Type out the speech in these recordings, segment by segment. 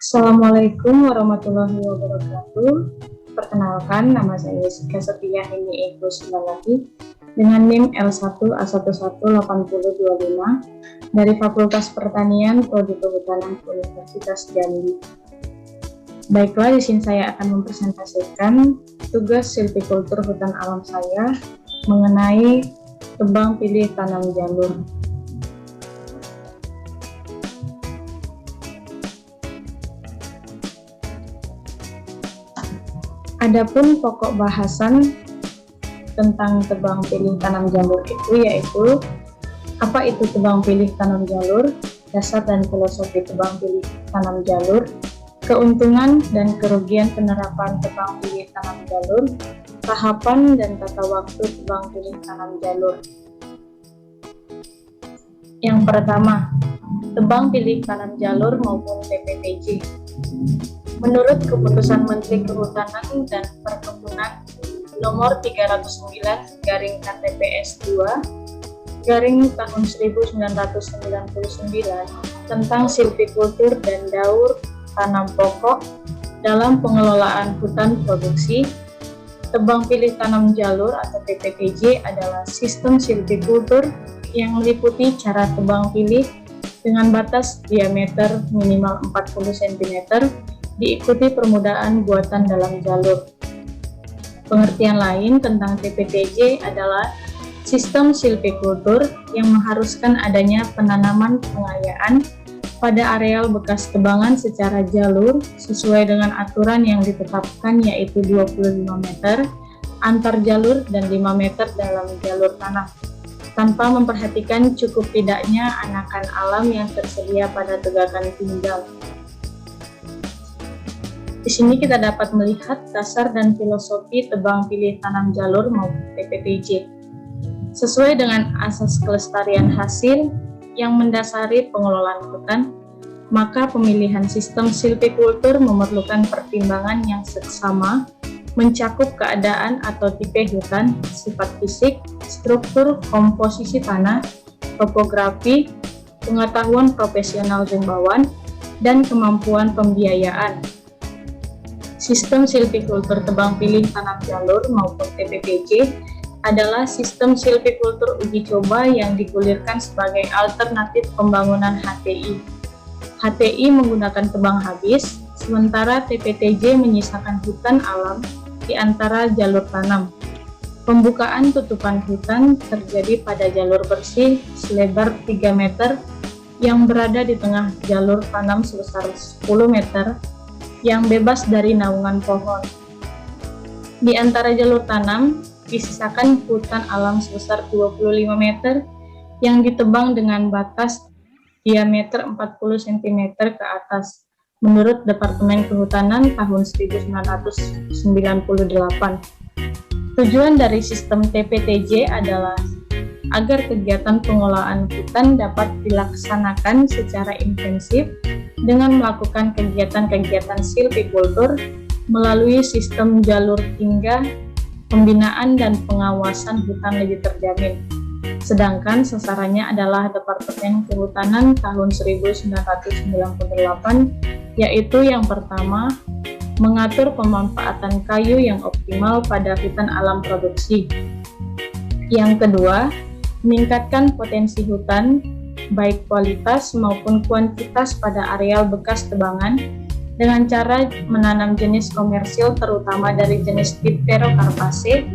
Assalamualaikum warahmatullahi wabarakatuh. Perkenalkan, nama saya Jessica Setia Heni Eko Silalahi dengan NIM L1A118025 dari Fakultas Pertanian Prodi Kehutanan Universitas Jambi. Baiklah, di sini saya akan mempresentasikan tugas silvikultur hutan alam saya mengenai tebang pilih tanam jalur. Adapun pokok bahasan tentang tebang pilih tanam jalur itu yaitu apa itu tebang pilih tanam jalur, dasar dan filosofi tebang pilih tanam jalur, keuntungan dan kerugian penerapan tebang pilih tanam jalur, tahapan dan tata waktu tebang pilih tanam jalur. Yang pertama, tebang pilih tanam jalur maupun TPTJ. Menurut Keputusan Menteri Kehutanan dan Perkebunan Nomor 309/KTPS-2 tahun 1999 tentang silvikultur dan daur tanam pokok dalam pengelolaan hutan produksi, tebang pilih tanam jalur atau TPTJ adalah sistem silvikultur yang meliputi cara tebang pilih dengan batas diameter minimal 40 cm diikuti permudahan buatan dalam jalur. Pengertian lain tentang TPTJ adalah sistem silvikultur yang mengharuskan adanya penanaman pengayaan pada areal bekas tebangan secara jalur sesuai dengan aturan yang ditetapkan yaitu 25 meter antar jalur dan 5 meter dalam jalur tanah, tanpa memperhatikan cukup tidaknya anakan alam yang tersedia pada tegakan tinggal. Di sini kita dapat melihat dasar dan filosofi tebang pilih tanam jalur maupun TPTJ. Sesuai dengan asas kelestarian hasil yang mendasari pengelolaan hutan, maka pemilihan sistem silvikultur memerlukan pertimbangan yang seksama, mencakup keadaan atau tipe hutan, sifat fisik, struktur komposisi tanah, topografi, pengetahuan profesional jembawan, dan kemampuan pembiayaan. Sistem silvikultur tebang pilih tanam jalur maupun TPTJ adalah sistem silvikultur uji coba yang digulirkan sebagai alternatif pembangunan HTI. HTI menggunakan tebang habis, sementara TPTJ menyisakan hutan alam di antara jalur tanam. Pembukaan tutupan hutan terjadi pada jalur bersih selebar 3 meter yang berada di tengah jalur tanam sebesar 10 meter yang bebas dari naungan pohon. Di antara jalur tanam, disisakan hutan alam sebesar 25 meter yang ditebang dengan batas diameter 40 cm ke atas, menurut Departemen Kehutanan tahun 1998. Tujuan dari sistem TPTJ adalah agar kegiatan pengolahan hutan dapat dilaksanakan secara intensif dengan melakukan kegiatan-kegiatan silvikultur melalui sistem jalur hingga pembinaan dan pengawasan hutan lebih terjamin. Sedangkan sasarannya adalah Departemen Kehutanan tahun 1998, yaitu yang pertama, mengatur pemanfaatan kayu yang optimal pada hutan alam produksi. Yang kedua, meningkatkan potensi hutan, baik kualitas maupun kuantitas pada areal bekas tebangan dengan cara menanam jenis komersil terutama dari jenis Dipterocarpaceae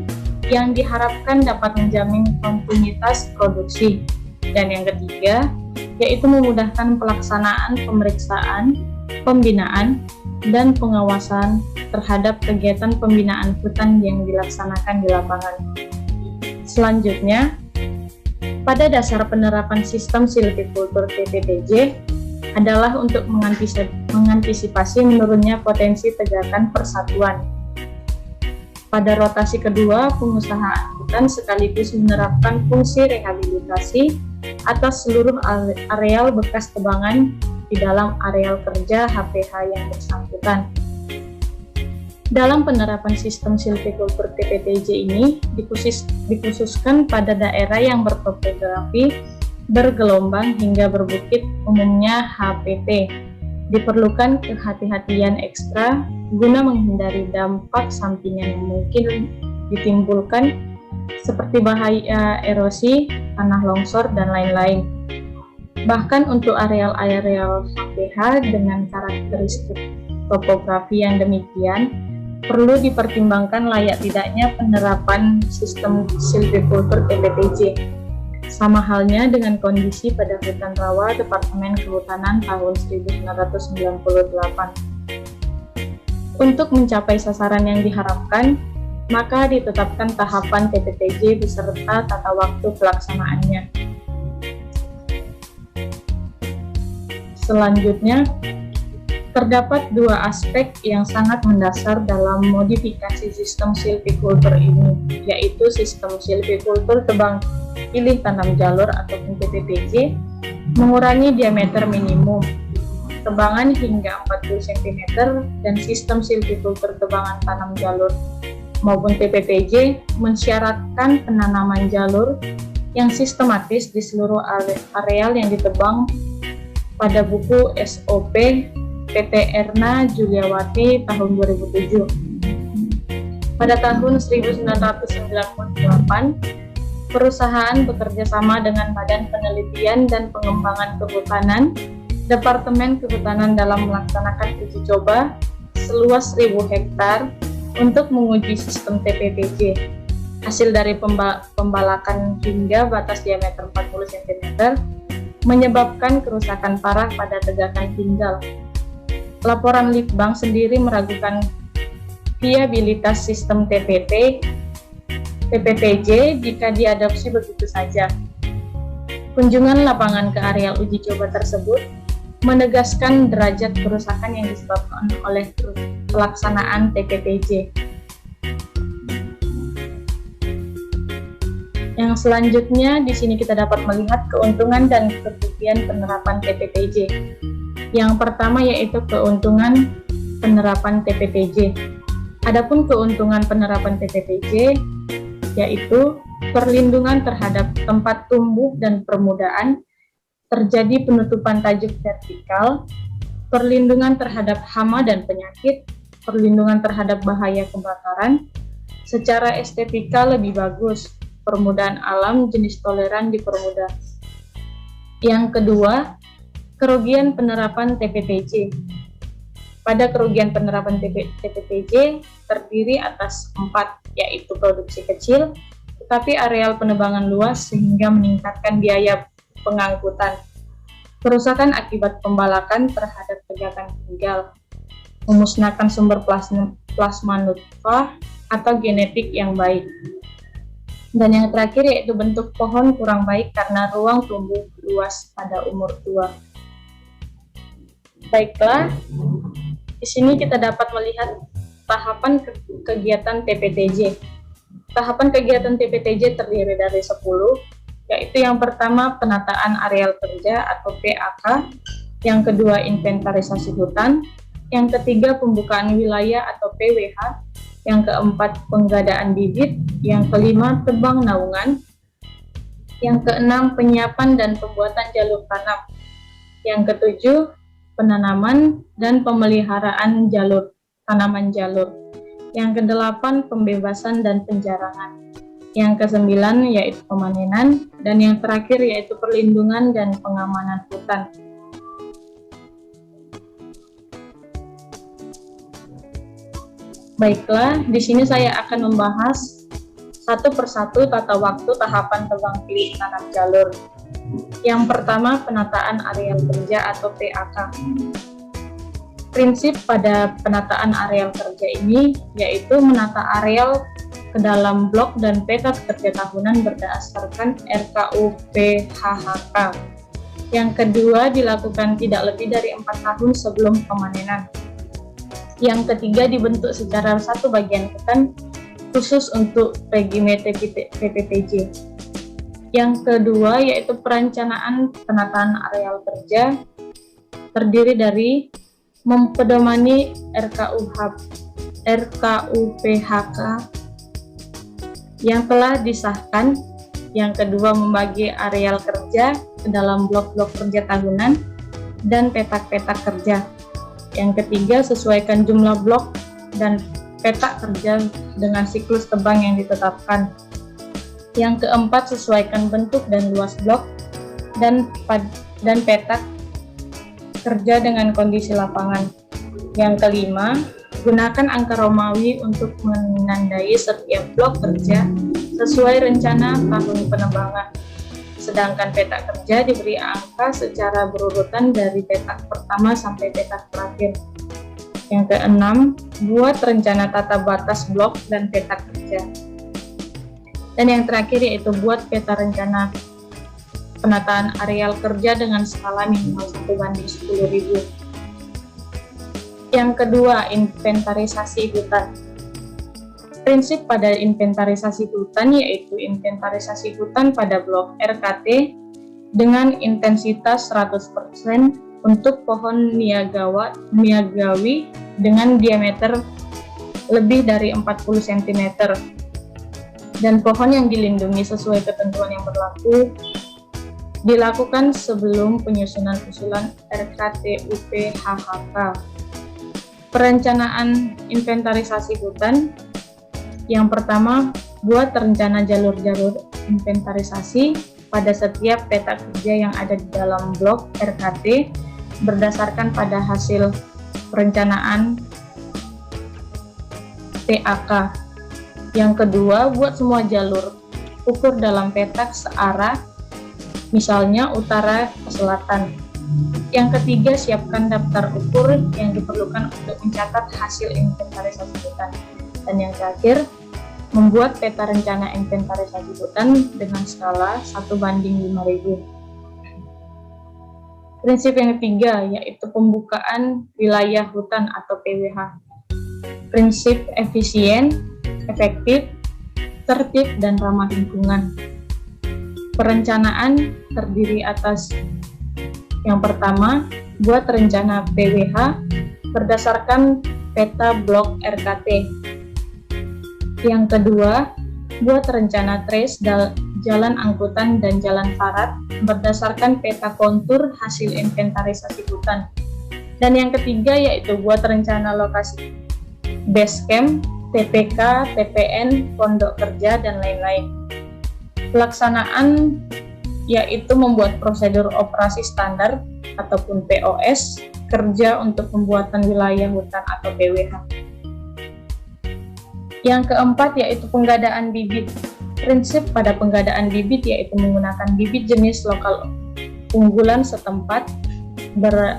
yang diharapkan dapat menjamin kontinuitas produksi. Dan yang ketiga, yaitu memudahkan pelaksanaan pemeriksaan, pembinaan, dan pengawasan terhadap kegiatan pembinaan hutan yang dilaksanakan di lapangan. Selanjutnya, pada dasar penerapan sistem silvikultur TPTJ adalah untuk mengantisipasi menurunnya potensi tegakan persatuan. Pada rotasi kedua, pengusahaan hutan sekaligus menerapkan fungsi rehabilitasi atas seluruh areal bekas tebangan di dalam areal kerja HPH yang bersangkutan. Dalam penerapan sistem silvikultur TPTJ ini dikhususkan pada daerah yang bertopografi bergelombang hingga berbukit, umumnya HPT. Diperlukan kehati-hatian ekstra guna menghindari dampak sampingan yang mungkin ditimbulkan seperti bahaya erosi, tanah longsor, dan lain-lain. Bahkan untuk areal-areal HPH dengan karakteristik topografi yang demikian, perlu dipertimbangkan layak tidaknya penerapan sistem silvicultur TPTJ. Sama halnya dengan kondisi pada hutan rawa Departemen Kehutanan tahun 1998. Untuk mencapai sasaran yang diharapkan, maka ditetapkan tahapan TPTJ beserta tata waktu pelaksanaannya. Selanjutnya, terdapat dua aspek yang sangat mendasar dalam modifikasi sistem silvicultur ini, yaitu sistem silvicultur tebang pilih tanam jalur ataupun TPTJ, mengurangi diameter minimum tebangan hingga 40 cm, dan sistem silvicultur tebangan tanam jalur maupun TPTJ mensyaratkan penanaman jalur yang sistematis di seluruh areal yang ditebang pada buku SOP PT Erna Juliawati tahun 2007. Pada tahun 1998, perusahaan bekerja sama dengan Badan Penelitian dan Pengembangan Kehutanan, Departemen Kehutanan dalam melaksanakan uji coba seluas 1.000 hektar untuk menguji sistem TPTJ. Hasil dari pembalakan hingga batas diameter 40 cm menyebabkan kerusakan parah pada tegakan tinggal. Laporan Litbang sendiri meragukan viabilitas sistem TPTJ jika diadopsi begitu saja. Kunjungan lapangan ke areal uji coba tersebut menegaskan derajat kerusakan yang disebabkan oleh pelaksanaan TPTJ. Yang selanjutnya, di sini kita dapat melihat keuntungan dan kerugian penerapan TPTJ. Yang pertama yaitu keuntungan penerapan TPTJ. Adapun keuntungan penerapan TPTJ yaitu perlindungan terhadap tempat tumbuh dan permukaan, terjadi penutupan tajuk vertikal, perlindungan terhadap hama dan penyakit, perlindungan terhadap bahaya kebakaran, secara estetika lebih bagus, permudahan alam jenis toleran dipermudah. Yang kedua, kerugian penerapan TPTJ. Pada kerugian penerapan TPTJ terdiri atas 4, yaitu produksi kecil, tetapi areal penebangan luas sehingga meningkatkan biaya pengangkutan, kerusakan akibat pembalakan terhadap tegakan tinggal, memusnahkan sumber plasma nutfah atau genetik yang baik. Dan yang terakhir yaitu bentuk pohon kurang baik karena ruang tumbuh luas pada umur tua. Baiklah, di sini kita dapat melihat tahapan kegiatan TPTJ. Tahapan kegiatan TPTJ terdiri dari 10, yaitu yang pertama penataan areal kerja atau PAK, yang kedua inventarisasi hutan, yang ketiga pembukaan wilayah atau PWH, yang keempat penggadaan bibit, yang kelima tebang naungan, yang keenam penyiapan dan pembuatan jalur tanam, yang ketujuh penanaman dan pemeliharaan jalur tanaman jalur, yang kedelapan pembebasan dan penjarangan, yang kesembilan yaitu pemanenan, dan yang terakhir yaitu perlindungan dan pengamanan hutan. Baiklah, di sini saya akan membahas satu persatu tata waktu tahapan tebang pilih tanam jalur. Yang pertama, penataan areal kerja atau PAK. Prinsip pada penataan areal kerja ini yaitu menata areal ke dalam blok dan peta kerja tahunan berdasarkan RKUPHHK. Yang kedua, dilakukan tidak lebih dari 4 tahun sebelum pemanenan. Yang ketiga, dibentuk secara satu bagian hutan khusus untuk regime TPTJ. Yang kedua yaitu perencanaan penataan areal kerja terdiri dari mempedomani RKUPHK yang telah disahkan. Yang kedua, membagi areal kerja ke dalam blok-blok kerja tahunan dan petak-petak kerja. Yang ketiga, sesuaikan jumlah blok dan peta kerja dengan siklus tebang yang ditetapkan. Yang keempat, sesuaikan bentuk dan luas blok dan peta kerja dengan kondisi lapangan. Yang kelima, gunakan angka Romawi untuk menandai setiap blok kerja sesuai rencana tahun penebangan. Sedangkan peta kerja diberi angka secara berurutan dari petak pertama sampai petak terakhir. Yang keenam, buat rencana tata batas blok dan peta kerja. Dan yang terakhir yaitu buat peta rencana penataan areal kerja dengan skala minimal 1:10.000. Yang kedua, inventarisasi hutan. Prinsip pada inventarisasi hutan yaitu inventarisasi hutan pada blok RKT dengan intensitas 100% untuk pohon niagawi dengan diameter lebih dari 40 cm dan pohon yang dilindungi sesuai ketentuan yang berlaku dilakukan sebelum penyusunan usulan RKTUP-HHK. Perencanaan inventarisasi hutan. Yang pertama, buat rencana jalur-jalur inventarisasi pada setiap peta kerja yang ada di dalam blok RKT berdasarkan pada hasil perencanaan PAK. Yang kedua, buat semua jalur ukur dalam petak searah, misalnya utara ke selatan. Yang ketiga, siapkan daftar ukur yang diperlukan untuk mencatat hasil inventarisasi hutan. Dan yang terakhir, membuat peta rencana inventarisasi hutan dengan skala 1:5.000. Prinsip yang ketiga yaitu pembukaan wilayah hutan atau PWH. Prinsip efisien, efektif, tertib, dan ramah lingkungan. Perencanaan terdiri atas yang pertama, buat rencana PWH berdasarkan peta blok RKT. Yang kedua, buat rencana trace jalan angkutan dan jalan parat berdasarkan peta kontur hasil inventarisasi hutan. Dan yang ketiga yaitu buat rencana lokasi base camp, TPK, TPN, pondok kerja, dan lain-lain. Pelaksanaan yaitu membuat prosedur operasi standar ataupun POS kerja untuk pembuatan wilayah hutan atau PWH. Yang keempat yaitu penggadaan bibit. Prinsip pada penggadaan bibit yaitu menggunakan bibit jenis lokal unggulan setempat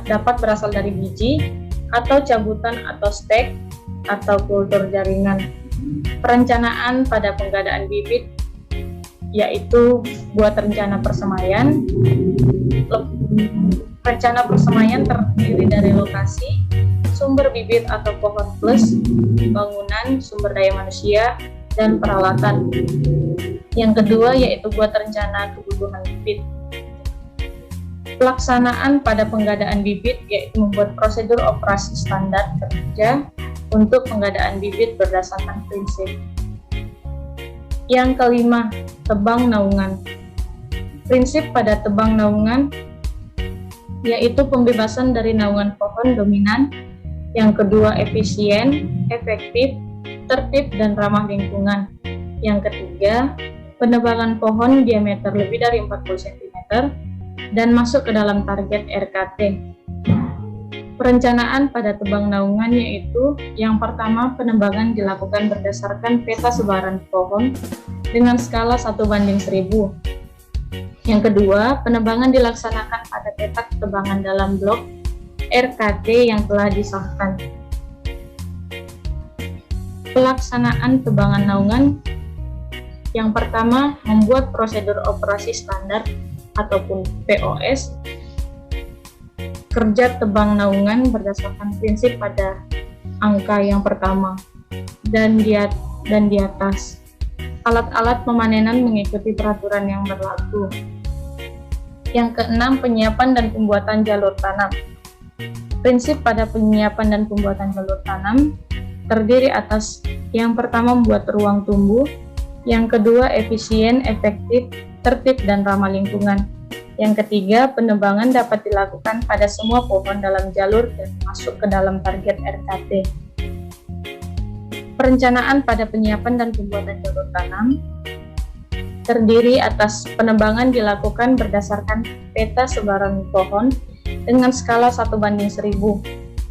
dapat berasal dari biji atau cabutan atau stek atau kultur jaringan. Perencanaan pada penggadaan bibit yaitu buat rencana persemaian. Rencana persemaian terdiri dari lokasi, sumber bibit atau pohon plus, bangunan, sumber daya manusia, dan peralatan. Yang kedua yaitu buat rencana kebutuhan bibit. Pelaksanaan pada penggadaan bibit yaitu membuat prosedur operasi standar kerja untuk penggadaan bibit berdasarkan prinsip. Yang kelima, tebang naungan. Prinsip pada tebang naungan yaitu pembebasan dari naungan pohon dominan. Yang kedua, efisien, efektif, tertib, dan ramah lingkungan. Yang ketiga, penebangan pohon diameter lebih dari 40 cm dan masuk ke dalam target RKT. Perencanaan pada tebang naungan yaitu yang pertama, penebangan dilakukan berdasarkan peta sebaran pohon dengan skala 1:1000. Yang kedua, penebangan dilaksanakan pada petak tebangan dalam blok RKT yang telah disahkan. Pelaksanaan tebangan naungan yang pertama, membuat prosedur operasi standar ataupun POS kerja tebang naungan berdasarkan prinsip pada angka yang pertama dan di atas. Alat-alat pemanenan mengikuti peraturan yang berlaku. Yang keenam, penyiapan dan pembuatan jalur tanam. Prinsip pada penyiapan dan pembuatan jalur tanam terdiri atas yang pertama, membuat ruang tumbuh, yang kedua, efisien, efektif, tertib, dan ramah lingkungan, Yang ketiga, penebangan dapat dilakukan pada semua pohon dalam jalur dan masuk ke dalam target RKT. Perencanaan pada penyiapan dan pembuatan jalur tanam terdiri atas penebangan dilakukan berdasarkan peta sebaran pohon dengan skala 1:1000.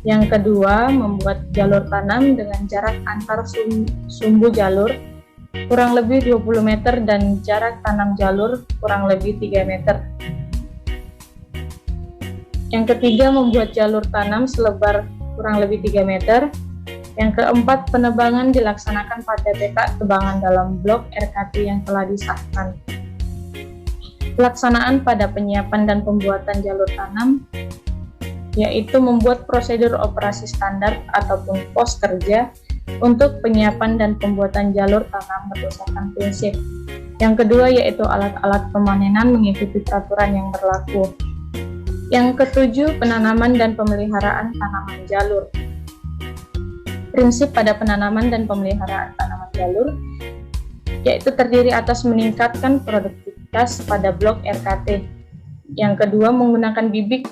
Yang kedua, membuat jalur tanam dengan jarak antar sumbu jalur kurang lebih 20 meter dan jarak tanam jalur kurang lebih 3 meter. Yang ketiga, membuat jalur tanam selebar kurang lebih 3 meter. Yang keempat, penebangan dilaksanakan pada peta tebangan dalam blok RKT yang telah disahkan. Pelaksanaan pada penyiapan dan pembuatan jalur tanam yaitu membuat prosedur operasi standar ataupun pos kerja untuk penyiapan dan pembuatan jalur tanam berdasarkan prinsip. Yang kedua yaitu alat-alat pemanenan mengikuti peraturan yang berlaku. Yang ketujuh, penanaman dan pemeliharaan tanaman jalur. Prinsip pada penanaman dan pemeliharaan tanaman jalur yaitu terdiri atas meningkatkan produktivitas pada blok RKT. Yang kedua, menggunakan bibit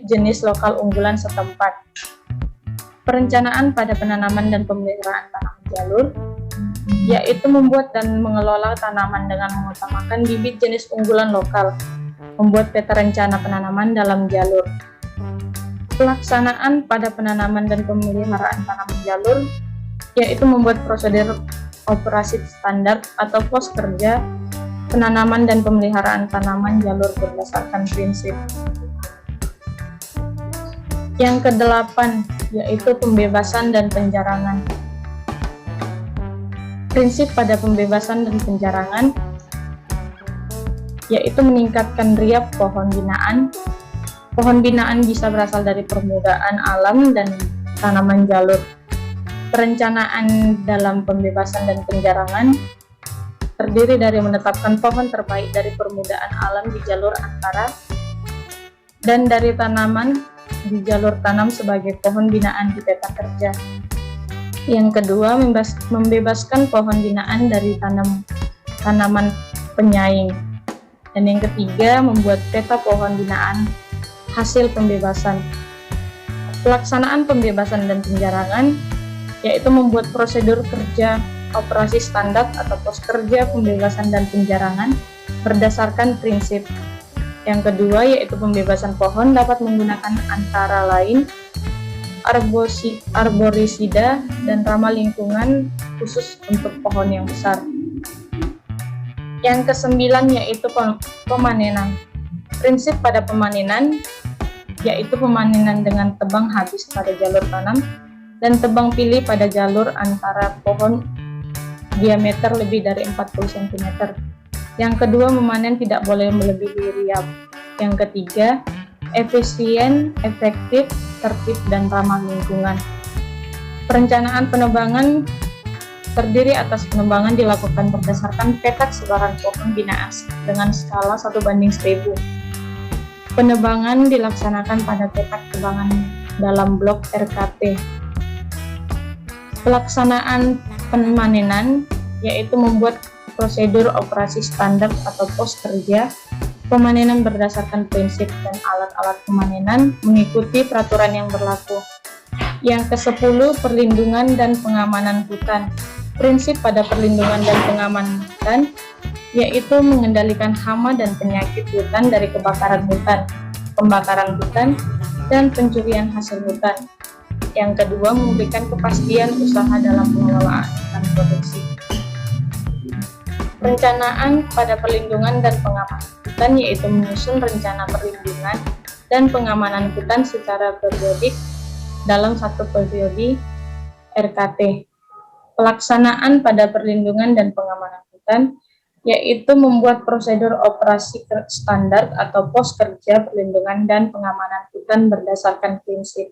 jenis lokal unggulan setempat. Perencanaan pada penanaman dan pemeliharaan tanaman jalur yaitu membuat dan mengelola tanaman dengan mengutamakan bibit jenis unggulan lokal, membuat peta rencana penanaman dalam jalur. Pelaksanaan pada penanaman dan pemeliharaan tanaman jalur yaitu membuat prosedur operasi standar atau pos kerja penanaman dan pemeliharaan tanaman jalur berdasarkan prinsip. Yang kedelapan yaitu pembebasan dan penjarangan. Prinsip pada pembebasan dan penjarangan yaitu meningkatkan riap pohon binaan. Pohon binaan bisa berasal dari permukaan alam dan tanaman jalur. Perencanaan dalam pembebasan dan penjarangan terdiri dari menetapkan pohon terbaik dari permukaan alam di jalur antara dan dari tanaman di jalur tanam sebagai pohon binaan di peta kerja. Yang kedua, membebaskan pohon binaan dari tanaman penyaing. Dan yang ketiga, membuat peta pohon binaan hasil pembebasan. Pelaksanaan pembebasan dan penjarangan yaitu membuat prosedur kerja operasi standar atau pos kerja pembebasan dan penjarangan berdasarkan prinsip. Yang kedua yaitu pembebasan pohon dapat menggunakan antara lain arborisida dan ramah lingkungan khusus untuk pohon yang besar. Yang kesembilan yaitu pemanenan. Prinsip pada pemanenan yaitu pemanenan dengan tebang habis pada jalur tanam dan tebang pilih pada jalur antara pohon diameter lebih dari 40 cm. Yang kedua, memanen tidak boleh melebihi riap. Yang ketiga, efisien, efektif, tertib, dan ramah lingkungan. Perencanaan penebangan terdiri atas penebangan dilakukan berdasarkan peta sebaran pohon binaan dengan skala 1:1000. Penebangan dilaksanakan pada peta tebangan dalam blok RKT. Pelaksanaan pemanenan yaitu membuat prosedur operasi standar atau pos kerja pemanenan berdasarkan prinsip dan alat-alat pemanenan mengikuti peraturan yang berlaku. Yang ke-10, perlindungan dan pengamanan hutan. Prinsip pada perlindungan dan pengamanan hutan yaitu mengendalikan hama dan penyakit hutan dari kebakaran hutan, pembakaran hutan, dan pencurian hasil hutan. Yang kedua, memberikan kepastian usaha dalam pengelolaan hutan produksi. Perencanaan pada perlindungan dan pengamanan hutan yaitu menyusun rencana perlindungan dan pengamanan hutan secara periodik dalam satu periode RKT. Pelaksanaan pada perlindungan dan pengamanan hutan yaitu membuat prosedur operasi standar atau pos kerja perlindungan dan pengamanan hutan berdasarkan prinsip.